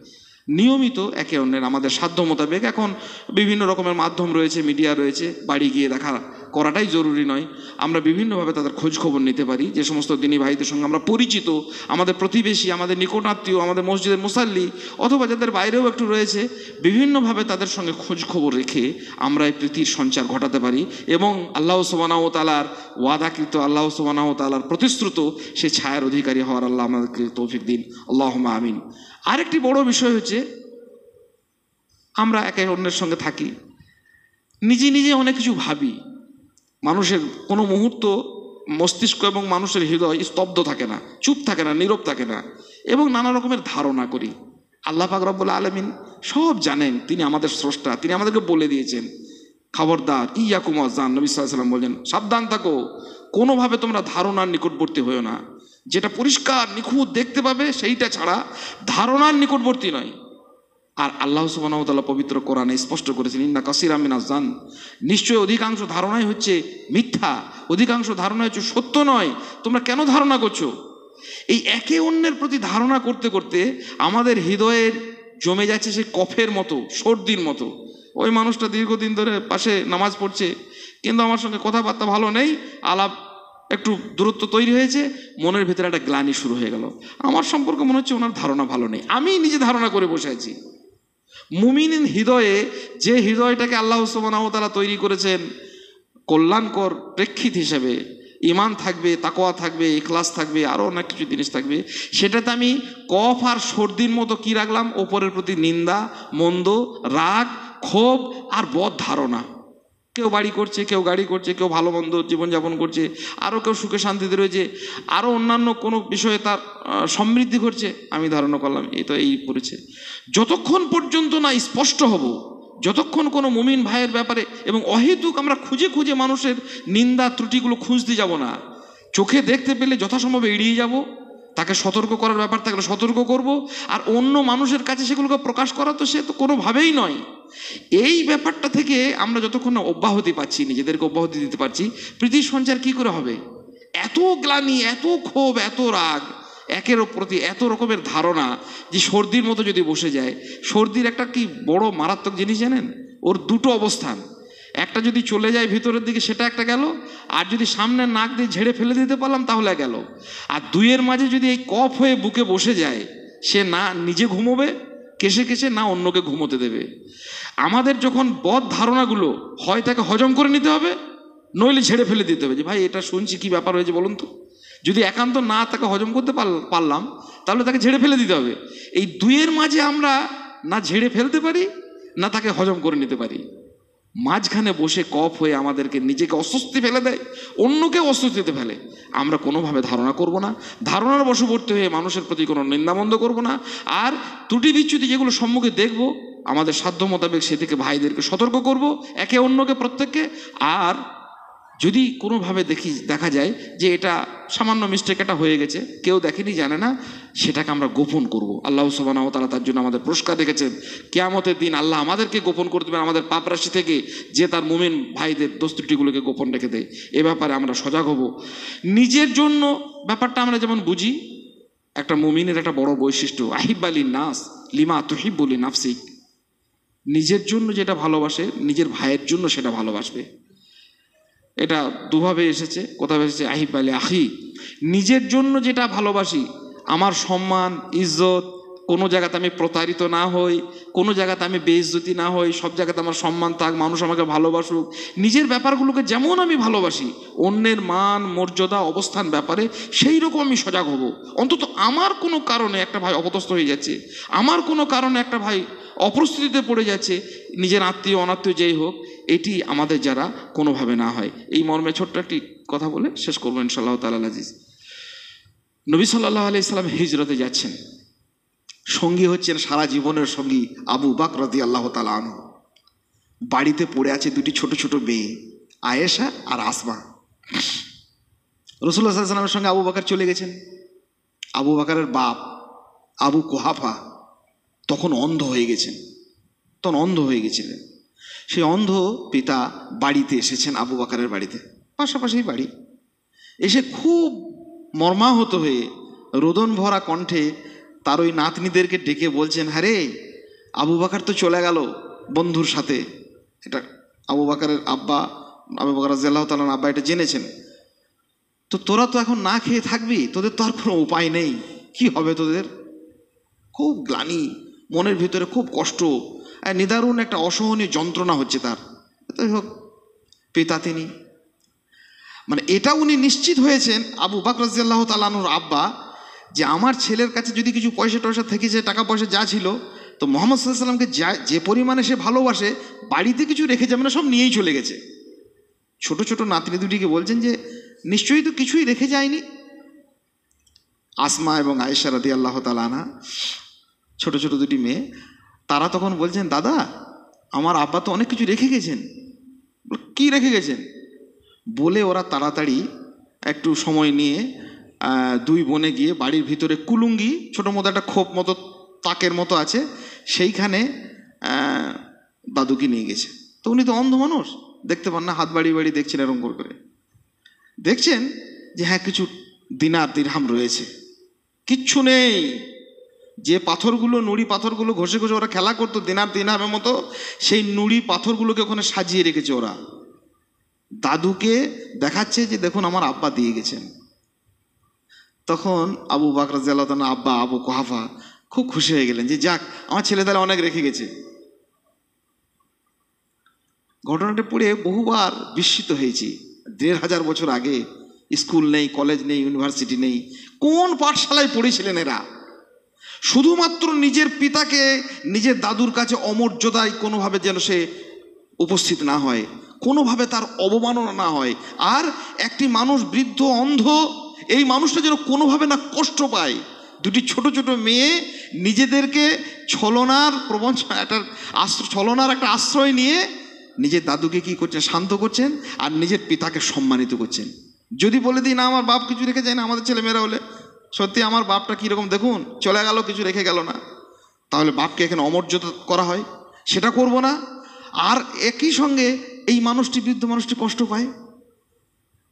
নিয়মিত একে অন্যের আমাদের সাধ্য মোতাবেক, এখন বিভিন্ন রকমের মাধ্যম রয়েছে, মিডিয়া রয়েছে, বাড়ি গিয়ে দেখা করাটাই জরুরি নয়, আমরা বিভিন্নভাবে তাদের খোঁজ খবর নিতে পারি। যে সমস্ত দিনী ভাইদের সঙ্গে আমরা পরিচিত, আমাদের প্রতিবেশী, আমাদের নিকটাত্মীয়, আমাদের মসজিদের মুসাল্লি, অথবা যাদের বাইরেও একটু রয়েছে, বিভিন্নভাবে তাদের সঙ্গে খোঁজ খবর রেখে আমরা এই প্রীতির সঞ্চার ঘটাতে পারি এবং আল্লাহ সুবহানাহু ওয়া তাআলার ওয়াদাকৃত, আল্লাহ সুবহানাহু ওয়া তাআলার প্রতিশ্রুত সে ছায়ার অধিকারী হওয়ার আল্লাহ আমাদেরকে তৌফিক দিন, আল্লাহুম্মা আমিন। আরেকটি বড় বিষয় হচ্ছে, আমরা একে অন্যের সঙ্গে থাকি, নিজে নিজে অনেক কিছু ভাবি, মানুষের কোনো মুহূর্ত মস্তিষ্ক এবং মানুষের হৃদয় স্তব্ধ থাকে না, চুপ থাকে না, নীরব থাকে না, এবং নানা রকমের ধারণা করি। আল্লাহ পাক রব্বুল আলামিন সব জানেন, তিনি আমাদের স্রষ্টা, তিনি আমাদেরকে বলে দিয়েছেন খবরদার ইয়াকুম ওয়াজ্জান, নবী সাল্লাল্লাহু আলাইহি ওয়াসাল্লাম বলেন সাবধান থাকো, কোনোভাবে তোমরা ধারণার নিকটবর্তী হয়েও না, যেটা পরিষ্কার নিখুঁত দেখতে পাবে সেইটা ছাড়া ধারণার নিকটবর্তী নয়। আর আল্লাহ সুবহানাহু ওয়া তাআলা পবিত্র কোরআনে স্পষ্ট করেছেন ইন্না কাসীরাম মিনাজ জান, নিশ্চয়ই অধিকাংশ ধারণাই হচ্ছে মিথ্যা, অধিকাংশ ধারণা হচ্ছে সত্য নয়, তোমরা কেন ধারণা করছো? এই একে অন্যের প্রতি ধারণা করতে করতে আমাদের হৃদয়ের জমে যাচ্ছে সেই কফের মতো, সর্দির মতো। ওই মানুষটা দীর্ঘদিন ধরে পাশে নামাজ পড়ছে, কিন্তু আমার সঙ্গে কথাবার্তা ভালো নেই, আলাপ একটু দূরত্ব তৈরি হয়েছে, মনের ভেতরে একটা গ্লানি শুরু হয়ে গেল, আমার সম্পর্কে মনে হচ্ছে ওনার ধারণা ভালো নেই, আমি নিজে ধারণা করে বসে আছি। মুমিন হৃদয়ে, যে হৃদয়টাকে আল্লাহ সুবহানাহু ওয়া তাআলা তৈরি করেছেন কল্যাণকর প্রেক্ষিত হিসেবে, ঈমান থাকবে, তাকওয়া থাকবে, ইখলাস থাকবে, আরও অনেক কিছু জিনিস থাকবে, সেটাতে আমি কফ আর সর্দির মতো কি রাখলাম? ওপরের প্রতি নিন্দা, মন্দ, রাগ, ক্ষোভ আর বদ ধারণা। কেউ বাড়ি করছে, কেউ গাড়ি করছে, কেউ ভালো মন্দ জীবনযাপন করছে, আরও কেউ সুখে শান্তিতে রয়েছে, আরও অন্যান্য কোনো বিষয়ে তার সমৃদ্ধি ঘটছে, আমি ধারণা করলাম এই তো এই করেছে। যতক্ষণ পর্যন্ত না স্পষ্ট হব, যতক্ষণ কোনো মুমিন ভাইয়ের ব্যাপারে এবং অহেতুক আমরা খুঁজে খুঁজে মানুষের নিন্দা ত্রুটিগুলো খুঁজতে যাব না, চোখে দেখতে পেলে যথাসম্ভব এড়িয়ে যাব, তাকে সতর্ক করার ব্যাপার থাকলে সতর্ক করব, আর অন্য মানুষের কাছে সেগুলোকে প্রকাশ করা তো সে তো কোনোভাবেই নয়। এই ব্যাপারটা থেকে আমরা যতক্ষণ না অব্যাহতি পাচ্ছি, নিজেদেরকে অব্যাহতি দিতে পারছি, প্রীতির সঞ্চার কি করে হবে? এত গ্লানি, এত ক্ষোভ, এত রাগ, একের প্রতি এত রকমের ধারণা, যে সর্দির মতো যদি বসে যায়, সর্দির একটা কি বড় মারাত্মক জিনিস জানেন? ওর দুটো অবস্থান, একটা যদি চলে যায় ভিতরের দিকে সেটা একটা গেল, আর যদি সামনে নাক দিয়ে ঝেড়ে ফেলে দিতে পারলাম তাহলে গেল। আর দুইয়ের মাঝে যদি এই কফ হয়ে বুকে বসে যায়, সে না নিজে ঘুমোবে কেসে কেসে, না অন্যকে ঘুমোতে দেবে। আমাদের যখন বদ ধারণাগুলো হয় তাকে হজম করে নিতে হবে, নইলে ঝেড়ে ফেলে দিতে হবে, যে ভাই এটা শুনছি কি ব্যাপার হয়েছে বলুন তো। যদি একান্ত না তাকে হজম করতে পারলাম তাহলে তাকে ঝেড়ে ফেলে দিতে হবে। এই দুইয়ের মাঝে আমরা না ঝেড়ে ফেলতে পারি, না তাকে হজম করে নিতে পারি। মাঝখানে বসে কফ হয়ে আমাদেরকে নিজেকে অস্বস্তি ফেলে দেয়, অন্যকে অস্বস্তিতে ফেলে। আমরা কোনোভাবে ধারণা করব না, ধারণার বশবর্তী হয়ে মানুষের প্রতি কোনো নিন্দামন্দ করব না, আর ত্রুটি বিচ্যুতি যেগুলো সম্মুখে দেখব আমাদের সাধ্য মোতাবেক সেদিকে ভাইদেরকে সতর্ক করব, একে অন্যকে, প্রত্যেককে। আর যদি কোনোভাবে দেখা যায় যে এটা সামান্য মিস্টেক এটা হয়ে গেছে, কেউ দেখেনি জানে না, সেটাকে আমরা গোপন করব। আল্লাহ সুবহানাহু ওয়া তাআলা তার জন্য আমাদের পুরস্কার রেখেছেন। কিয়ামতের দিন আল্লাহ আমাদেরকে গোপন করতে দেবেন আমাদের পাপ রাশি থেকে, যে তার মুমিন ভাইদের দোষ ত্রুটিগুলোকে গোপন রেখে দেয়। এ ব্যাপারে আমরা সজাগ হব। নিজের জন্য ব্যাপারটা আমরা যেমন বুঝি, একটা মুমিনের একটা বড় বৈশিষ্ট্য, আহিব্বালিন নাস লিমা তুহিব্বু লিনাফসিক। নিজের জন্য যেটা ভালোবাসে নিজের ভাইয়ের জন্য সেটা ভালোবাসবে। এটা দুভাবে এসেছে। কোথাও এসেছে আহিব্বালি আখি, নিজের জন্য যেটা ভালোবাসি, আমার সম্মান ইজ্জত, কোনো জায়গাতে আমি প্রতারিত না হই, কোনো জায়গাতে আমি বেইজ্জতি না হই, সব জায়গাতে আমার সম্মান থাক, মানুষ আমাকে ভালোবাসুক। নিজের ব্যাপারগুলোকে যেমন আমি ভালোবাসি, অন্যের মান মর্যাদা অবস্থান ব্যাপারে সেই রকম আমি সজাগ হব। অন্তত আমার কোনো কারণে একটা ভাই অপদস্থ হয়ে যাচ্ছে, আমার কোনো কারণে একটা ভাই অপরিস্থিতিতে পড়ে যাচ্ছে, নিজের আত্মীয় অনাত্মীয় যেই হোক, এটি আমাদের যারা কোনোভাবে না হয়। এই মর্মে ছোট্ট একটি কথা বলে শেষ করবো ইনশাআল্লাহ তাআলা আজিজ। নবী সাল্লাল্লাহু আলাইহি সাল্লাম হিজরতে যাচ্ছেন, সঙ্গী হচ্ছেন সারা জীবনের সঙ্গী আবু বকর রাদিয়াল্লাহু তাআলা আনহু। বাড়িতে পড়ে আছে দুটি ছোট ছোট মেয়ে, আয়েশা আর আসমা। রাসূলুল্লাহ সাল্লাল্লাহু আলাইহি ওয়াসাল্লামের সঙ্গে আবু বকর চলে গেছেন। আবু বকরের বাপ আবু কুহাফা তখন অন্ধ হয়ে গেছেন, সেই অন্ধ পিতা বাড়িতে এসেছেন, আবু বকরের বাড়িতে, পাশাপাশি বাড়ি। এসে খুব মর্মাহত হয়ে রোদন ভরা কণ্ঠে তার ওই নাতনিদেরকে ডেকে বলছেন, হ্যাঁ, আবু বকর তো চলে গেল বন্ধুর সাথে। এটা আবু বকরের আব্বা, আবু বকর রাদিয়াল্লাহু তাআলা আব্বা এটা জেনেছেন। তো তোরা তো এখন না খেয়ে থাকবি, তোদের তো আর কোনো উপায় নেই, কি হবে তোদের? খুব গ্লানি, মনের ভিতরে খুব কষ্ট, নিদারুণ একটা অসহনীয় যন্ত্রণা হচ্ছে তার। তাই হোক, পিতা তিনি, মানে এটা উনি নিশ্চিত হয়েছেন আবু বকর রাদিয়াল্লাহু তাআলা আনহুর আব্বা, যে আমার ছেলের কাছে যদি কিছু পয়সা টয়সা থেকেছে, টাকা পয়সা যা ছিল, তো মুহাম্মদ সাল্লাল্লাহু আলাইহি ওয়াসাল্লামকে যে পরিমাণে সে ভালোবাসে, বাড়িতে কিছু রেখে যাবে না, সব নিয়েই চলে গেছে। ছোট ছোট নাতনি দুটিকে বলছেন যে নিশ্চয়ই তো কিছুই রেখে যায়নি। আসমা এবং আয়েশা রাদিয়াল্লাহু তাআলা আনহা, ছোট ছোট দুটি মেয়ে, তারা তখন বলছেন, দাদা আমার আব্বা তো অনেক কিছু রেখে গেছেন। কি রেখে গেছেন বলে ওরা তাড়াতাড়ি একটু সময় নিয়ে দুই বোনে গিয়ে বাড়ির ভিতরে কুলুঙ্গি, ছোটো মতো একটা খোপ মতো তাকের মতো আছে, সেইখানে দাদুকে নিয়ে গেছে। তো উনি তো অন্ধ মানুষ, দেখতে পান না, হাত বাড়িয়ে বাড়িয়ে দেখছেন, এরকম করে দেখছেন যে হ্যাঁ কিছু দিনার দিরহাম রয়েছে, কিচ্ছু নেই। যে পাথরগুলো, নুড়ি পাথরগুলো ঘষে ঘষে ওরা খেলা করতো দিনার দিরহামের মতো, সেই নুড়ি পাথরগুলোকে ওখানে সাজিয়ে রেখেছে ওরা। দাদুকে দেখাচ্ছে যে দেখুন আমার আব্বা দিয়ে গেছেন। তখন আবু বকর রাদিয়াল্লাহু তাআলা আব্বা আবু কুহাফা খুব খুশি হয়ে গেলেন যে যাক, আমার ছেলে তাহলে অনেক রেখে গেছে। ঘটনাটা পড়ে বহুবার বিস্মিত হয়েছি। ১৫০০ বছর আগে স্কুল নেই, কলেজ নেই, ইউনিভার্সিটি নেই, কোন পাঠশালায় পড়েছিলেন এরা? শুধুমাত্র নিজের পিতাকে, নিজের দাদুর কাছে অমর্যাদায় কোনোভাবে যেন সে উপস্থিত না হয়, কোনোভাবে তার অবমাননা না হয়। আর একটি মানুষ বৃদ্ধ অন্ধ, এই মানুষটা যেন কোনোভাবে না কষ্ট পায়। দুটি ছোট ছোট মেয়ে নিজেদেরকে ছলনার ছলনার একটা আশ্রয় নিয়ে নিজের দাদুকে কি করছেন, শান্ত করছেন, আর নিজের পিতাকে সম্মানিত করছেন। যদি বলে দিই না আমার বাপ কিছু রেখে যায় না, আমাদের ছেলেমেয়েরা হলে সত্যি আমার বাপটা কীরকম দেখুন, চলে গেল, কিছু রেখে গেল না, তাহলে বাপকে এখানে অমর্যাদা করা হয়, সেটা করব না। আর একই সঙ্গে এই মানুষটি, বৃদ্ধ মানুষটি কষ্ট পায়।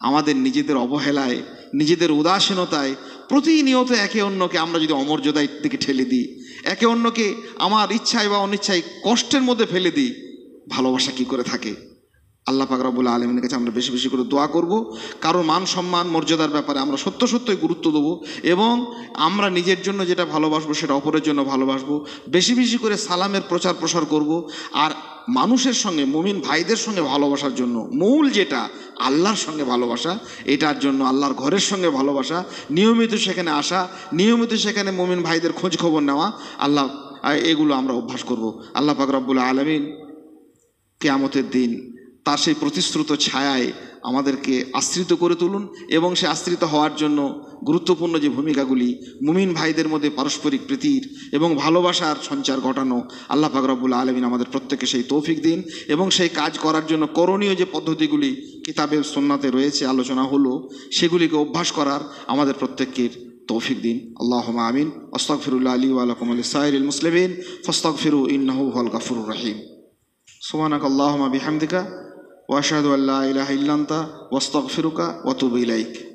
আমাদের নিজেদের অবহেলায়, নিজেদের উদাসীনতায় প্রতিনিয়ত একে অন্যকে আমরা যদি অমর্যাদার দিকে ঠেলে দিই, একে অন্যকে আমার ইচ্ছায় বা অনিচ্ছায় কষ্টের মধ্যে ফেলে দিই, ভালোবাসা কি করে থাকে? আল্লাহ পাক রব্বুল আলামিনের কাছে আমরা বেশি বেশি করে দোয়া করব, কারো মান সম্মান মর্যাদার ব্যাপারে আমরা সত্যই গুরুত্ব দেবো, এবং আমরা নিজের জন্য যেটা ভালোবাসবো সেটা অপরের জন্য ভালোবাসবো। বেশি বেশি করে সালামের প্রচার প্রসার করব। আর মানুষের সঙ্গে, মুমিন ভাইদের সঙ্গে ভালোবাসার জন্য মূল যেটা আল্লাহর সঙ্গে ভালোবাসা, এটার জন্য আল্লাহর ঘরের সঙ্গে ভালোবাসা, নিয়মিত সেখানে আসা, নিয়মিত সেখানে মুমিন ভাইদের খোঁজ খবর নেওয়া, আল্লাহ এগুলো আমরা অভ্যাস করব। আল্লাহ পাক রব্বুল আলামিন কিয়ামতের দিন তার সেই প্রতিশ্রুত ছায়ায় আমাদেরকে আশ্রিত করে তুলুন, এবং সে আশ্রিত হওয়ার জন্য গুরুত্বপূর্ণ যে ভূমিকাগুলি, মুমিন ভাইদের মধ্যে পারস্পরিক প্রীতির এবং ভালোবাসার সঞ্চার ঘটানো, আল্লাহ পাক রব্বুল আলামিন আমাদের প্রত্যেককে সেই তৌফিক দিন, এবং সেই কাজ করার জন্য করণীয় যে পদ্ধতিগুলি কিতাবে সুন্নাতে রয়েছে, আলোচনা হলো, সেগুলিকে অভ্যাস করার আমাদের প্রত্যেকের তৌফিক দিন। আল্লাহুম্মা আমিন। আস্তাগফিরুল্লাহ লি ওয়া লাকুম ওয়া লিসাইরিল মুসলিমিন ফাস্তাগফিরু ইন্নাহু হুয়াল গাফুরুর রহিম। সুবহানাকাল্লাহুম্মা বিহামদিকা ওয়া আশহাদু আল্লা ইলাহা ইল্লা আনতা ওয়া আস্তাগফিরুকা ওয়া আতুবু ইলাইক।